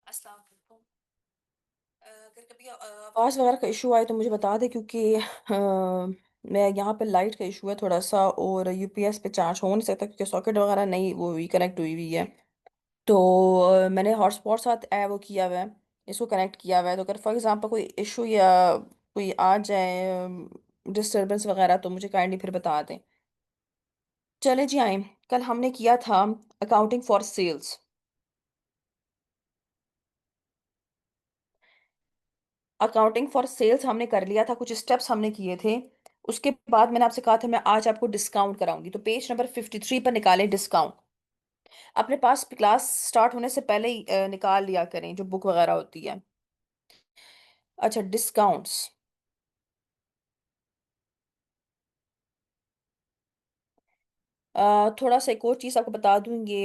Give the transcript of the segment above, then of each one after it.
अस्सलाम वालेकुम। अगर कभी आवाज़ वगैरह का इशू आए तो मुझे बता दे, क्योंकि मैं यहाँ पे लाइट का इशू है थोड़ा सा, और यूपीएस पे चार्ज हो नहीं सकता क्योंकि सॉकेट वगैरह नहीं वो हुई कनेक्ट हुई हुई है। तो मैंने हॉटस्पॉट साथ वो किया हुआ है, इसको कनेक्ट किया हुआ है। तो अगर फॉर एग्जांपल कोई इशू या कोई आ जाए डिस्टरबेंस वगैरह तो मुझे काइंडली फिर बता दें। चले जी आए। कल हमने किया था accounting for sales. Accounting for sales हमने कर लिया था, कुछ स्टेप्स हमने किए थे। उसके बाद मैंने आपसे कहा था मैं आज आपको डिस्काउंट कराऊंगी, तो पेज नंबर 53 पर निकालें डिस्काउंट। अपने पास क्लास स्टार्ट होने से पहले ही निकाल लिया करें जो बुक वगैरह होती है। अच्छा, डिस्काउंट्स। थोड़ा सा एक और चीज़ आपको बता दूंगी।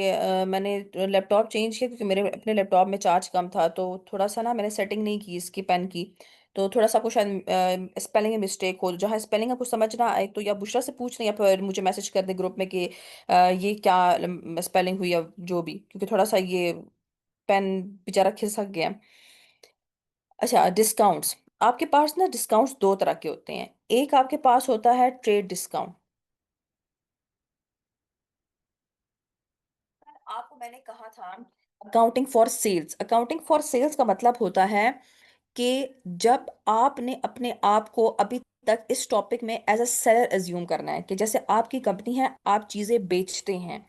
मैंने लैपटॉप चेंज किया क्योंकि मेरे अपने लैपटॉप में चार्ज कम था, तो थोड़ा सा ना मैंने सेटिंग नहीं की इसकी पेन की। तो थोड़ा सा कुछ स्पेलिंग में मिस्टेक हो, जहाँ स्पेलिंग आपको समझ ना आए तो या बुशरा से पूछ लें या फिर मुझे मैसेज कर दे ग्रुप में कि ये क्या स्पेलिंग हुई या जो भी, क्योंकि थोड़ा सा ये पेन बेचारा खिसक गया। अच्छा, डिस्काउंट्स। आपके पास ना डिस्काउंट्स दो तरह के होते हैं। एक आपके पास होता है ट्रेड डिस्काउंट। आपको मैंने कहा था accounting for sales. Accounting for sales का मतलब होता है कि जब आपने अपने आप को अभी तक इस टॉपिक में एज अ सेलर एज्यूम करना है, कि जैसे आपकी कंपनी है, आप चीजें बेचते हैं।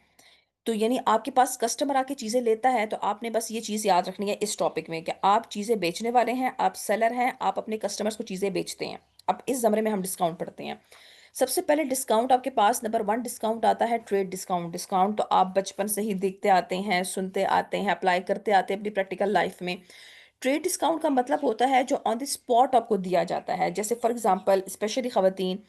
तो यानी आपके पास कस्टमर आके चीजें लेता है, तो आपने बस ये चीज याद रखनी है इस टॉपिक में कि आप चीजें बेचने वाले हैं, आप सेलर हैं, आप अपने कस्टमर्स को चीजें बेचते हैं। अब इस जमरे में हम डिस्काउंट पढ़ते हैं। सबसे पहले डिस्काउंट आपके पास नंबर वन डिस्काउंट आता है ट्रेड डिस्काउंट। डिस्काउंट तो आप बचपन से ही देखते आते हैं, सुनते आते हैं, अप्लाई करते आते हैं अपनी प्रैक्टिकल लाइफ में। ट्रेड डिस्काउंट का मतलब होता है जो ऑन द स्पॉट आपको दिया जाता है। जैसे फॉर एग्जांपल स्पेशली खवातीन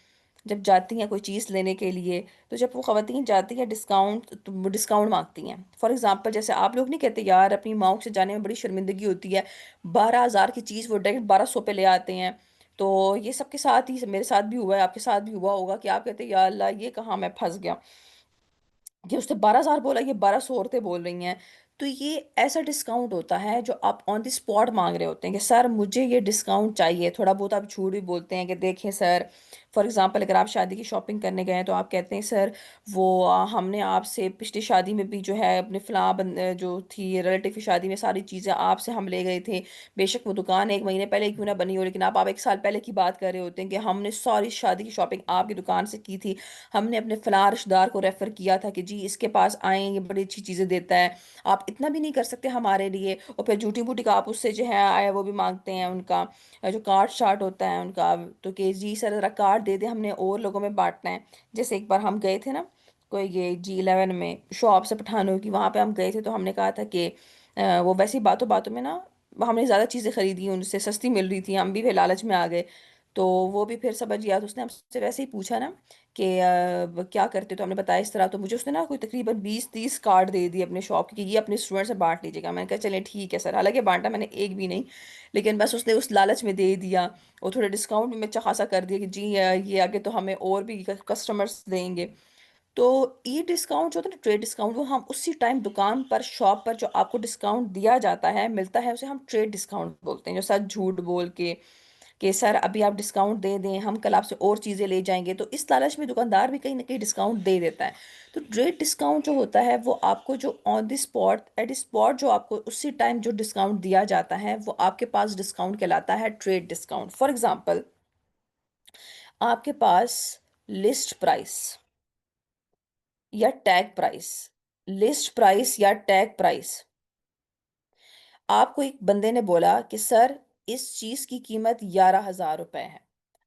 जब जाती हैं कोई चीज़ लेने के लिए, तो जब वो खवातीन जाती हैं डिस्काउंट, तो वो डिस्काउंट मांगती हैं। फॉर एग्जांपल जैसे आप लोग नहीं कहते यार अपनी माँ से जाने में बड़ी शर्मिंदगी होती है, 12,000 की चीज़ वो डायरेक्ट 1,200 पे ले आते हैं। तो ये सबके साथ ही, मेरे साथ भी हुआ है, आपके साथ भी हुआ होगा कि आप कहते हैं यार अल्लाह ये कहाँ मैं फंस गया, कि उसने 12,000 बोला, ये 1,200 औरतें बोल रही हैं। तो ये ऐसा डिस्काउंट होता है जो आप ऑन द स्पॉट मांग रहे होते हैं कि सर मुझे ये डिस्काउंट चाहिए। थोड़ा बहुत आप झूठ भी बोलते हैं कि देखें सर, फॉर एग्जांपल अगर आप शादी की शॉपिंग करने गए हैं तो आप कहते हैं सर वो हमने आपसे पिछली शादी में भी जो है अपने जो थी रिलेटिव की शादी में सारी चीज़ें आपसे हम ले गए थे। बेशक वो दुकान एक महीने पहले क्यों ना बनी हो, लेकिन आप एक साल पहले की बात कर रहे होते हैं कि हमने सारी शादी की शॉपिंग आपकी दुकान से की थी। हमने अपने फलां रिश्तेदार को रेफर किया था कि जी इसके पास आए, ये बड़ी अच्छी चीज़ें देता है। आप इतना भी नहीं कर सकते हमारे लिए, और फिर झूठी बूटी का आप उससे जो है आया वो भी मांगते हैं उनका जो कार्ड शार्ट होता है उनका। तो कि जी सर ज़रा कार्ड दे दे, हमने और लोगों में बांटना है। जैसे एक बार हम गए थे ना कोई ये G11 में शॉप से पठानों की, वहाँ पे हम गए थे तो हमने कहा था कि वो वैसी बातों बातों में ना हमने ज़्यादा चीज़ें खरीदी, उनसे सस्ती मिल रही थी, हम भी फिर लालच में आ गए। तो वो भी फिर समझ गया, तो उसने हमसे वैसे ही पूछा ना कि क्या करते हो, तो हमने बताया इस तरह। तो मुझे उसने ना कोई तकरीबन 20-30 कार्ड दे दिए अपने शॉप के कि ये अपने स्टूडेंट से बांट लीजिएगा। मैंने कहा चलें ठीक है सर, हालांकि बांटा मैंने एक भी नहीं, लेकिन बस उसने उस लालच में दे दिया। और थोड़े डिस्काउंट भी में अच्छा खासा कर दिया कि जी ये आगे तो हमें और भी कस्टमर्स देंगे। तो ये डिस्काउंट जो होता है ना ट्रेड डिस्काउंट, वो हम उसी टाइम दुकान पर शॉप पर जो आपको डिस्काउंट दिया जाता है मिलता है, उसे हम ट्रेड डिस्काउंट बोलते हैं। जो सच झूठ बोल के कि सर अभी आप डिस्काउंट दे दें, हम कल आपसे और चीज़ें ले जाएंगे, तो इस लालच में दुकानदार भी कहीं ना कहीं डिस्काउंट दे देता है। तो ट्रेड डिस्काउंट जो होता है वो आपको जो on the spot at spot जो आपको उसी टाइम जो डिस्काउंट दिया जाता है वो आपके पास डिस्काउंट कहलाता है ट्रेड डिस्काउंट। फॉर एग्जाम्पल आपके पास लिस्ट प्राइस या टैग प्राइस, लिस्ट प्राइस या टैग प्राइस, आपको एक बंदे ने बोला कि सर इस चीज की कीमत 11,000 रुपए है।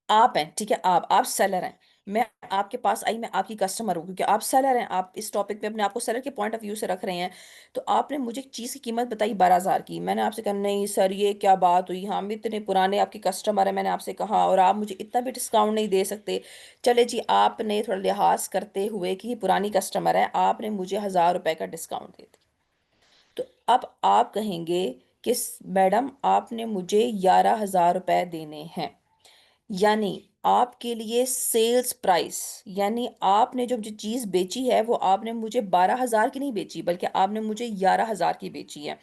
आप हैं, ठीक है, आप सेलर हैं। मैं आपके पास आई, मैं आपकी कस्टमर हूँ क्योंकि आप सेलर हैं, आप इस टॉपिक पे अपने आप को सेलर के पॉइंट ऑफ व्यू से रख रहे हैं। तो आपने मुझे एक चीज़ की कीमत बताई 12,000 की। मैंने आपसे कहा नहीं सर ये क्या बात हुई, हम इतने पुराने आपके कस्टमर हैं, मैंने आपसे कहा, और आप मुझे इतना भी डिस्काउंट नहीं दे सकते। चले जी, आपने थोड़ा लिहाज करते हुए कि ये पुरानी कस्टमर है, आपने मुझे 1,000 रुपए का डिस्काउंट दे दिया। तो अब आप कहेंगे कि मैडम आपने मुझे 11,000 रुपए देने हैं, यानी आपके लिए सेल्स प्राइस, यानी आपने जो जो चीज़ बेची है वो आपने मुझे 12,000 की नहीं बेची, बल्कि आपने मुझे 11,000 की बेची है।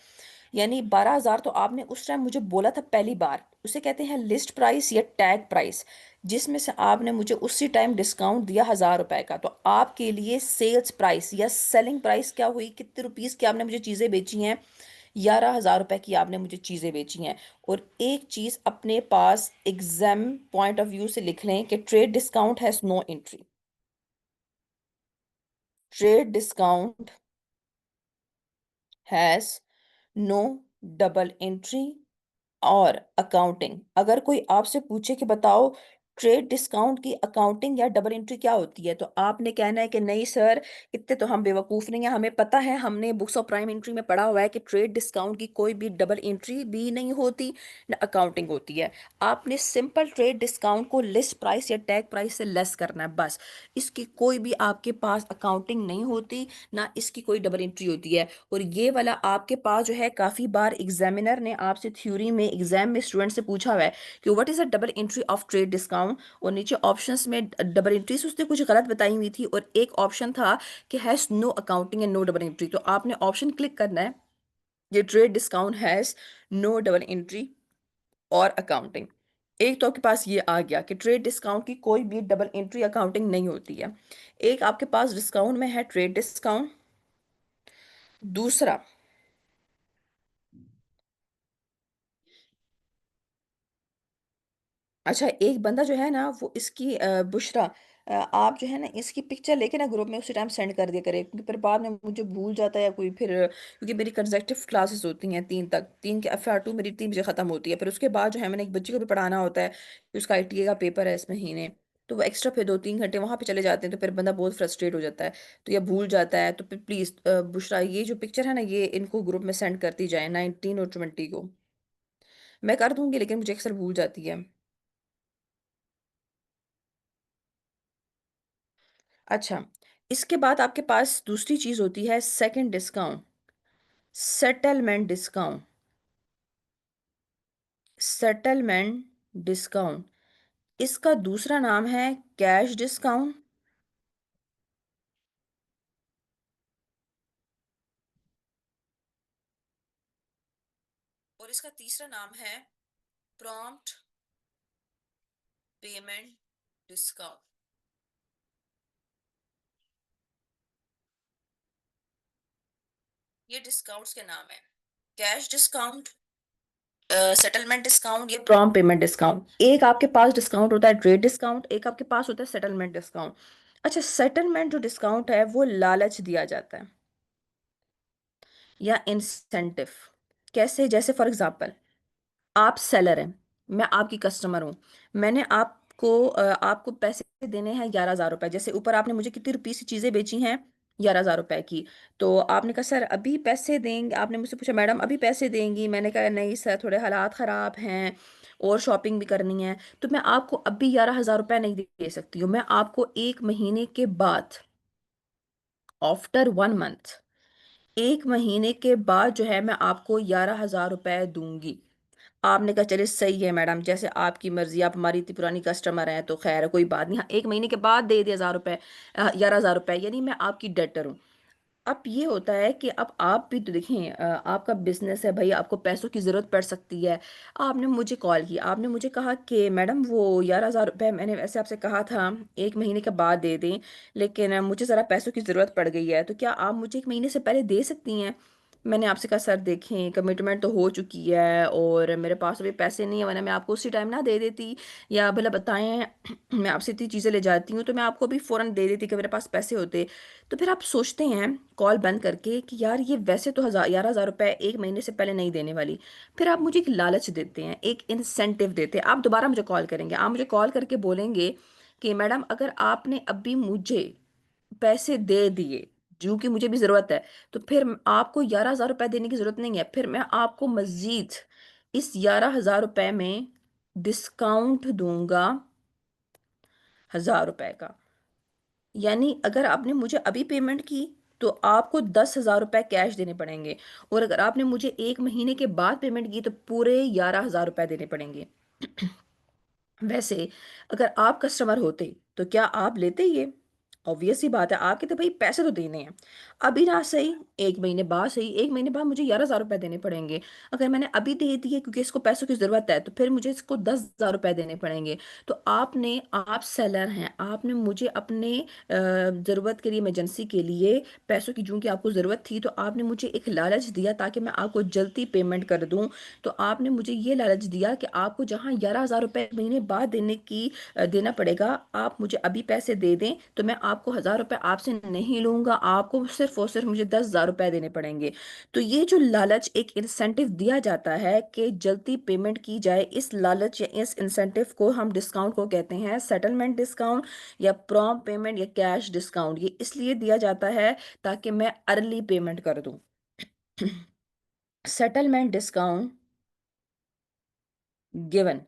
यानी 12,000 तो आपने उस टाइम मुझे बोला था पहली बार, उसे कहते हैं लिस्ट प्राइस या टैग प्राइस, जिसमें से आपने मुझे उसी टाइम डिस्काउंट दिया 1,000 रुपए का। तो आपके लिए सेल्स प्राइस या सेलिंग प्राइस क्या हुई, कितने रुपीस की आपने मुझे चीजें बेची हैं? 11,000 रुपए की आपने मुझे चीजें बेची हैं। और एक चीज अपने पास एग्जाम पॉइंट ऑफ व्यू से लिख लें कि trade discount has no entry. Trade discount has no double entry और अकाउंटिंग। अगर कोई आपसे पूछे कि बताओ ट्रेड डिस्काउंट की अकाउंटिंग या डबल एंट्री क्या होती है, तो आपने कहना है कि नहीं सर, इतने तो हम बेवकूफ नहीं है, हमें पता है, हमने बुक्स ऑफ प्राइम एंट्री में पढ़ा हुआ है कि ट्रेड डिस्काउंट की कोई भी डबल एंट्री भी नहीं होती, न अकाउंटिंग होती है। आपने सिंपल ट्रेड डिस्काउंट को लिस्ट प्राइस या टैग प्राइस से लेस करना है बस। इसकी कोई भी आपके पास अकाउंटिंग नहीं होती, ना इसकी कोई डबल एंट्री होती है। और ये वाला आपके पास जो है, काफी बार एग्जामिनर ने आपसे थ्योरी में एग्जाम में स्टूडेंट से पूछा हुआ है कि what is a double entry of trade discount, और नीचे ऑप्शंस में डबल एंट्रीज उसने कुछ गलत बताई हुई थी, और एक ऑप्शन था कि has no accounting and no double entry. तो आपने ऑप्शन क्लिक करना है, ये trade discount has no double entry और अकाउंटिंग। एक तो आपके पास ये आ गया कि ट्रेड डिस्काउंट की कोई भी डबल एंट्री अकाउंटिंग नहीं होती है। एक आपके पास डिस्काउंट में है ट्रेड डिस्काउंट। दूसरा, अच्छा एक बंदा जो है ना वो इसकी बुशरा, आप जो है ना इसकी पिक्चर लेके ना ग्रुप में उसी टाइम सेंड कर दिया करे, क्योंकि फिर बाद में मुझे भूल जाता है या कोई फिर, क्योंकि मेरी कंसेक्टिव क्लासेस होती हैं 3 तक, 3 के FR2 मेरी 3 बजे खत्म होती है, फिर उसके बाद जो है मैंने एक बच्चे को भी पढ़ाना होता है कि उसका ITA का पेपर है इस महीने। तो वो एक्स्ट्रा फिर 2-3 घंटे वहां पे चले जाते हैं, तो फिर बंदा बहुत फ्रस्ट्रेट हो जाता है, तो या भूल जाता है। तो फिर प्लीज बुशरा, ये जो पिक्चर है ना ये इनको ग्रुप में सेंड करती जाए, 19 और 20 को। मैं कर दूंगी लेकिन मुझे अक्सर भूल जाती है। अच्छा, इसके बाद आपके पास दूसरी चीज होती है second discount, settlement discount. Settlement discount, इसका दूसरा नाम है कैश डिस्काउंट। और इसका तीसरा नाम है प्रॉम्प्ट पेमेंट डिस्काउंट। ये डिस्काउंट्स के नाम है, कैश डिस्काउंट, सेटलमेंट डिस्काउंट, या प्रॉम्प्ट पेमेंट डिस्काउंट। एक आपके पास डिस्काउंट होता है ट्रेड डिस्काउंट, एक आपके पास होता है सेटलमेंट डिस्काउंट। अच्छा, सेटलमेंट जो डिस्काउंट है वो लालच दिया जाता है या इंसेंटिव। कैसे? जैसे फॉर एग्जांपल, आप सेलर हैं, मैं आपकी कस्टमर हूँ, मैंने आपको पैसे देने हैं 11,000 रुपए। जैसे ऊपर आपने मुझे कितनी रुपीस की चीजें बेची हैं, 11,000 रुपए की। तो आपने कहा सर अभी पैसे देंगे, आपने मुझसे पूछा मैडम अभी पैसे देंगी, मैंने कहा नहीं सर थोड़े हालात खराब हैं और शॉपिंग भी करनी है, तो मैं आपको अभी 11,000 रुपए नहीं दे सकती हूँ, मैं आपको 1 महीने के बाद, आफ्टर 1 मंथ, 1 महीने के बाद जो है मैं आपको 11,000 रुपए दूंगी। आपने कहा चलिए सही है मैडम, जैसे आपकी मर्जी, आप हमारी इतनी पुरानी कस्टमर हैं तो खैर है, कोई बात नहीं, हाँ 1 महीने के बाद दे दिया 1,000 रुपए, 11,000 रुपए, यानी मैं आपकी डेटर हूँ। अब ये होता है कि अब आप भी तो देखें, आपका बिजनेस है भाई, आपको पैसों की ज़रूरत पड़ सकती है। आपने मुझे कॉल की, आपने मुझे कहा कि मैडम वो 11,000 रुपये मैंने वैसे आपसे कहा था 1 महीने के बाद दे दें, लेकिन मुझे ज़रा पैसों की ज़रूरत पड़ गई है, तो क्या आप मुझे 1 महीने से पहले दे सकती हैं? मैंने आपसे कहा सर देखें कमिटमेंट तो हो चुकी है और मेरे पास अभी पैसे नहीं है, वरना मैं आपको उसी टाइम ना दे देती, या भला बताएं मैं आपसे इतनी चीज़ें ले जाती हूँ तो मैं आपको भी फ़ौरन दे देती कि मेरे पास पैसे होते। तो फिर आप सोचते हैं कॉल बंद करके कि यार ये वैसे तो 11,000 रुपए 1 महीने से पहले नहीं देने वाली। फिर आप मुझे एक लालच देते हैं, एक इंसेंटिव देते हैं, आप दोबारा मुझे कॉल करेंगे, आप मुझे कॉल करके बोलेंगे कि मैडम अगर आपने अभी मुझे पैसे दे दिए, जो कि मुझे भी ज़रूरत है, तो फिर आपको 11,000 रुपए देने की ज़रूरत नहीं है, फिर मैं आपको मज़ीद इस 11,000 रुपए में डिस्काउंट दूंगा 1,000 रुपए का। यानी अगर आपने मुझे अभी पेमेंट की तो आपको 10,000 रुपए कैश देने पड़ेंगे, और अगर आपने मुझे 1 महीने के बाद पेमेंट की तो पूरे 11,000 रुपए देने पड़ेंगे। वैसे अगर आप कस्टमर होते तो क्या आप लेते ये? ऑब्वियस सी बात है, आपके तो भाई पैसे तो देने हैं। अभी ना सही, 1 महीने बाद सही, 1 महीने बाद मुझे 11,000 रुपए देने पड़ेंगे। अगर मैंने अभी दे दिए क्योंकि इसको पैसों की जरूरत है, तो फिर मुझे इसको 10,000 रुपए देने पड़ेंगे। तो आपने, आप सेलर हैं, आपने मुझे अपने जरूरत के लिए, इमरजेंसी के लिए पैसों की, जो कि आपको जरूरत थी, तो आपने मुझे एक लालच दिया ताकि मैं आपको जल्दी पेमेंट कर दूं। तो आपने मुझे ये लालच दिया कि आपको जहां 11,000 रुपए महीने बाद देना पड़ेगा, आप मुझे अभी पैसे दे दें तो मैं आपको 1,000 रुपए आपसे नहीं लूंगा, आपको सिर्फ और सिर्फ मुझे 10,000 रुपए देने पड़ेंगे। तो ये जो लालच, एक इंसेंटिव दिया जाता है कि जल्दी पेमेंट की जाए, इस लालच या इस इंसेंटिव को हम डिस्काउंट को कहते हैं सेटलमेंट डिस्काउंट, या प्रॉम्प्ट पेमेंट, या कैश डिस्काउंट। ये इसलिए दिया जाता है ताकि मैं अर्ली पेमेंट कर दूं। Settlement discount given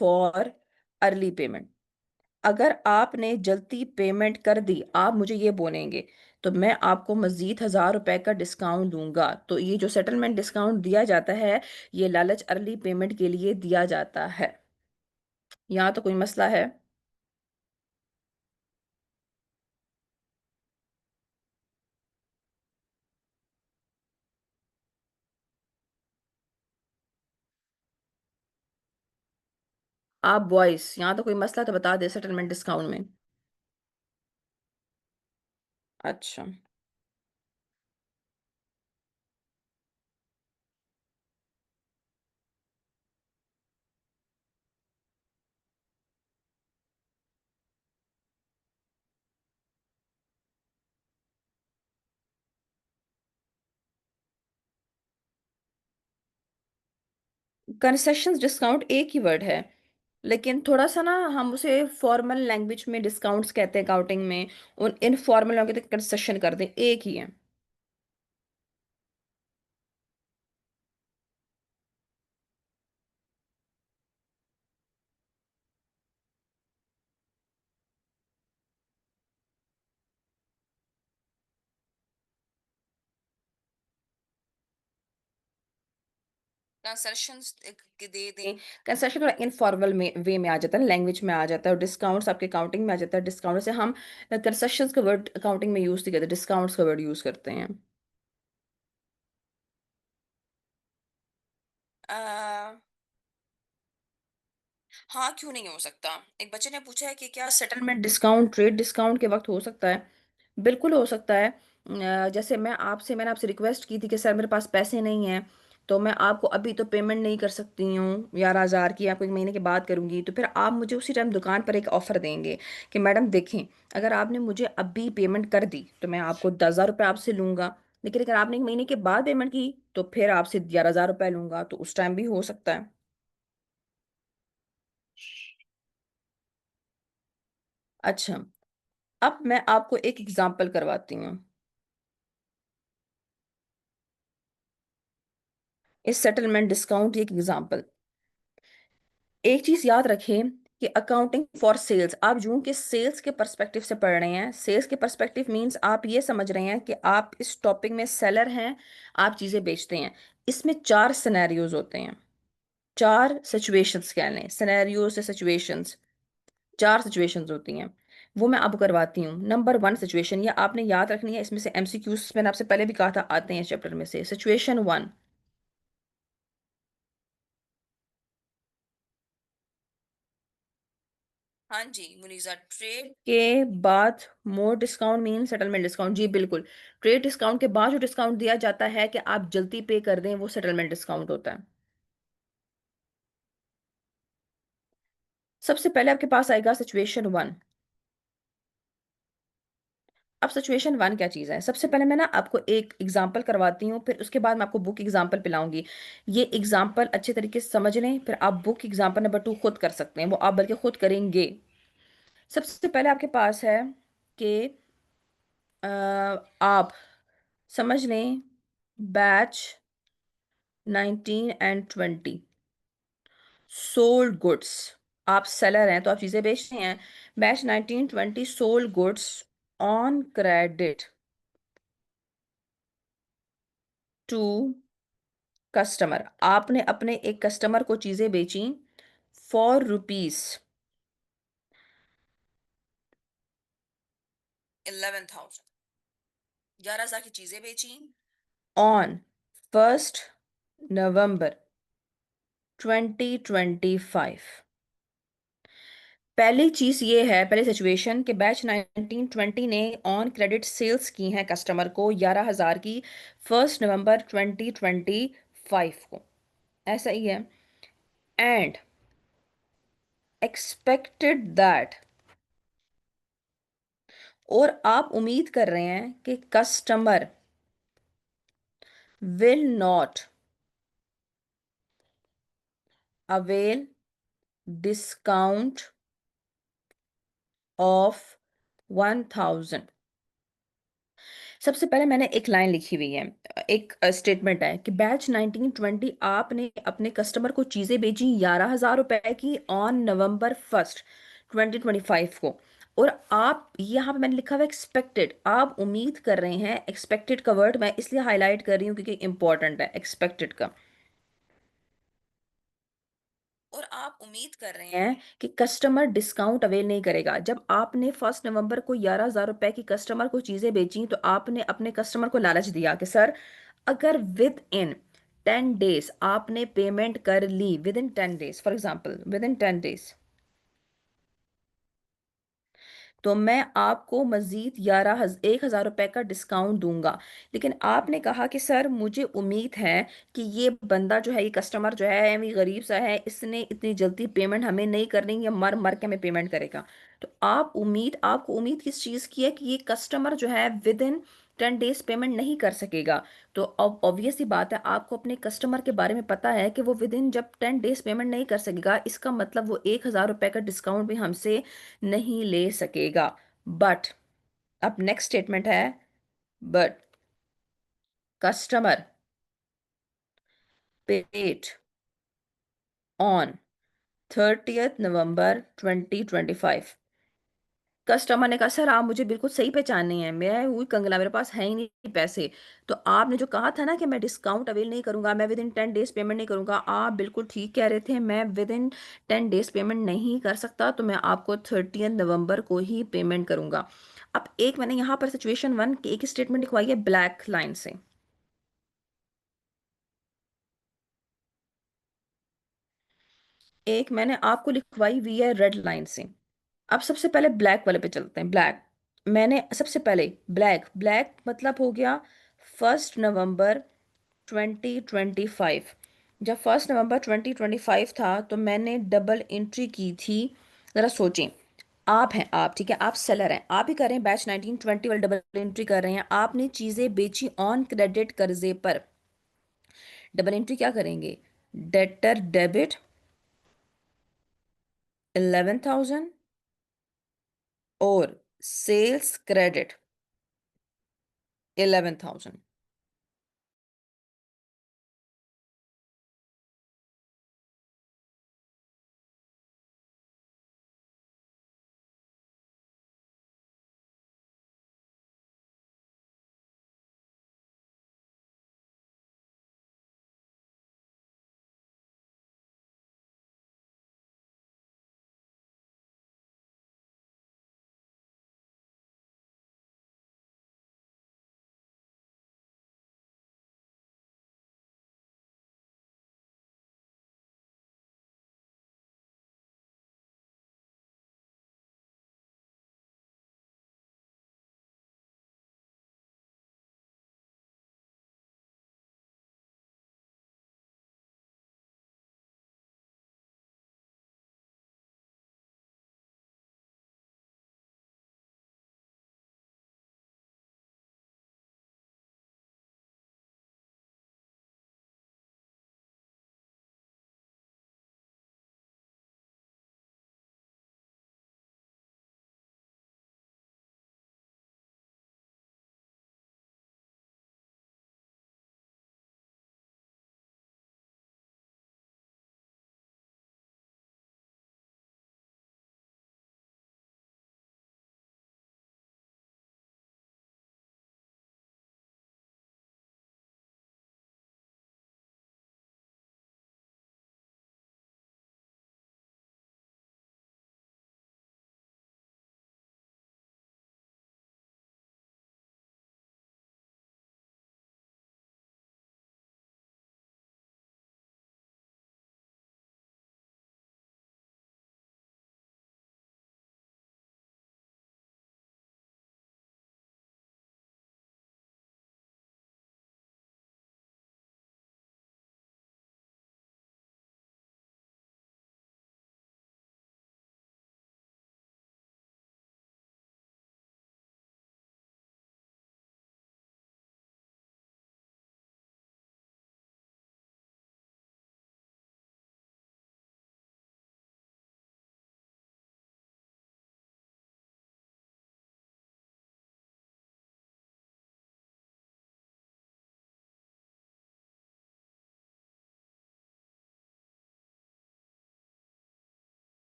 for early payment. अगर आपने जल्दी पेमेंट कर दी, आप मुझे ये बोलेंगे, तो मैं आपको मजीद 1,000 रुपए का डिस्काउंट दूंगा। तो ये जो सेटलमेंट डिस्काउंट दिया जाता है, ये लालच अर्ली पेमेंट के लिए दिया जाता है। यहाँ तो कोई मसला है? आप बॉयस, यहाँ तो कोई मसला तो बता दे सेटलमेंट डिस्काउंट में। अच्छा। कंसेशंस डिस्काउंट एक ही वर्ड है, लेकिन थोड़ा सा ना हम उसे फॉर्मल लैंग्वेज में डिस्काउंट्स कहते हैं अकाउंटिंग में, उन इनफॉर्मल होंगे तो कंसेशन कर दें, एक ही है। कंसेशंस दे दें। कंसेशन थोड़ा इनफॉर्मल में वे में आ जाता है, लैंग्वेज में आ जाता है, और डिस्काउंट्स आपके अकाउंटिंग में आ जाता है। डिस्काउंट से हम कंसेशंस का वर्ड अकाउंटिंग में यूज नहीं करते, डिस्काउंट्स का वर्ड यूज करते हैं। आ, हाँ, क्यों नहीं हो सकता? एक बच्चे ने पूछा है कि क्या सेटलमेंट डिस्काउंट ट्रेड डिस्काउंट के वक्त हो सकता है? बिल्कुल हो सकता है। जैसे मैंने आपसे रिक्वेस्ट की थी कि सर मेरे पास पैसे नहीं हैं, तो मैं आपको अभी तो पेमेंट नहीं कर सकती हूँ 11,000 की, आपको 1 महीने के बाद करूंगी। तो फिर आप मुझे उसी टाइम दुकान पर एक ऑफर देंगे कि मैडम देखें, अगर आपने मुझे अभी पेमेंट कर दी तो मैं आपको 10,000 रुपये आपसे लूंगा, लेकिन अगर आपने 1 महीने के बाद पेमेंट की तो फिर आपसे 11,000 रुपये लूंगा। तो उस टाइम भी हो सकता है। अच्छा, अब मैं आपको एक एग्जाम्पल करवाती हूँ। इस सेटलमेंट डिस्काउंट एक एग्जाम्पल। एक चीज याद रखें कि अकाउंटिंग फॉर सेल्स, आप जून के सेल्स के पर्सपेक्टिव से पढ़ रहे हैं। सेल्स के पर्सपेक्टिव मींस आप ये समझ रहे हैं कि आप इस टॉपिक में सेलर हैं, आप चीजें बेचते हैं। इसमें 4 सिनेरियोज होते हैं, 4 सिचुएशंस कह लें, सिनेरियो से सिचुएशंस। 4 सिचुएशंस होती हैं, वो मैं आपको करवाती हूँ। नंबर 1 सिचुएशन, ये आपने याद रखनी है, इसमें से एमसीक्यूज मैंने आपसे पहले भी कहा था आते हैं इस चैप्टर में से। सिचुएशन 1, हाँ जी मुनीजा, ट्रेड के बाद more discount mean settlement discount. जी बिल्कुल, ट्रेड डिस्काउंट के बाद जो डिस्काउंट दिया जाता है कि आप जल्दी पे कर दें, वो सेटलमेंट डिस्काउंट होता है। सबसे पहले आपके पास आएगा सिचुएशन 1। अब सिचुएशन 1 क्या चीज़ है? सबसे पहले मैं ना आपको एक एग्जाम्पल करवाती हूँ, फिर उसके बाद मैं आपको बुक एग्जाम्पल पिलाऊंगी। ये एग्जाम्पल अच्छे तरीके से समझ लें, फिर आप बुक एग्जाम्पल नंबर 2 खुद कर सकते हैं, वो आप बल्कि खुद करेंगे। सबसे पहले आपके पास है कि अ, आप समझ लें, बैच 19 एंड 20 सोल्ड गुड्स। आप सेलर हैं तो आप चीजें बेचते हैं। Batch 19 20 sold goods on credit to customer. आपने अपने एक कस्टमर को चीजें बेची फॉर रुपीज 11,000, 11,000 की चीजें बेची ऑन 1 नवंबर 2025। पहली चीज ये है, पहली सिचुएशन कि बैच 1920 ने ऑन क्रेडिट सेल्स की हैं कस्टमर को 11,000 की 1 नवंबर 2025 को, ऐसा ही है। एंड एक्सपेक्टेड दैट, और आप उम्मीद कर रहे हैं कि customer will not avail discount of 1,000। सबसे पहले मैंने एक लाइन लिखी हुई है, एक स्टेटमेंट है कि बैच 1920 आपने अपने कस्टमर को चीजें बेची 11,000 रुपए की ऑन नवंबर 1 2025 को। और आप यहाँ पे मैंने लिखा हुआ एक्सपेक्टेड, आप उम्मीद कर रहे हैं। एक्सपेक्टेड का वर्ड मैं इसलिए हाईलाइट कर रही हूँ क्योंकि इंपॉर्टेंट है एक्सपेक्टेड का। और आप उम्मीद कर रहे हैं कि कस्टमर डिस्काउंट अवेल नहीं करेगा। जब आपने 1 नवंबर को 11,000 रुपए की कस्टमर को चीजें बेची तो आपने अपने कस्टमर को लालच दिया कि सर, अगर विद इन 10 डेज आपने पेमेंट कर ली, within 10 days, for example within 10 days, तो मैं आपको मजीद 1,000 रुपए का डिस्काउंट दूंगा। लेकिन आपने कहा कि सर मुझे उम्मीद है कि ये बंदा जो है, ये कस्टमर जो है ये गरीब सा है, इसने इतनी जल्दी पेमेंट हमें नहीं करनी, ये मर मर के हमें पेमेंट करेगा। तो आपको उम्मीद किस चीज़ की है कि ये कस्टमर जो है विद इन 10 डेज पेमेंट नहीं कर सकेगा। तो अब ऑब्वियस सी बात है, आपको अपने कस्टमर के बारे में पता है कि वो विद इन जब 10 डेज पेमेंट नहीं कर सकेगा, इसका मतलब वो 1,000 रुपए का डिस्काउंट भी हमसे नहीं ले सकेगा। बट अब नेक्स्ट स्टेटमेंट है, but customer paid on 30th November 2025। Customer ने कहा सर आप मुझे बिल्कुल सही पहचाने हैं, मैं हुई कंगला, मेरे पास है ही नहीं पैसे। तो आपने जो कहा था ना कि मैं डिस्काउंट अवेल नहीं करूंगा, मैं विद इन 10 डेज पेमेंट नहीं करूंगा, आप बिल्कुल ठीक कह रहे थे। मैं विद इन 10 डेज पेमेंट नहीं कर सकता, तो मैं आपको 30 नवंबर को ही पेमेंट करूंगा। अब एक मैंने यहाँ पर सिचुएशन 1 की एक स्टेटमेंट लिखवाई है ब्लैक लाइन से, एक मैंने आपको लिखवाई हुई है रेड लाइन से। अब सबसे पहले ब्लैक वाले पे चलते हैं। ब्लैक, मैंने सबसे पहले ब्लैक, ब्लैक मतलब हो गया 1 नवंबर 2025। जब 1 नवंबर 2025 था तो मैंने डबल एंट्री की थी। जरा सोचें, आप हैं, आप ठीक है, आप सेलर हैं, आप ही कर रहे हैं, बैच 1920 वाले डबल एंट्री कर रहे हैं, आपने चीजें बेची ऑन क्रेडिट कर्जे पर। डबल एंट्री क्या करेंगे? डेटर डेबिट 11,000 और सेल्स क्रेडिट 11,000।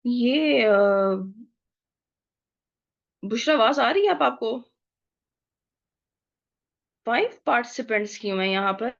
ये बुशरा, आवाज आ रही है आप आपको? 5 पार्टिसिपेंट्स क्यों हैं यहाँ पर?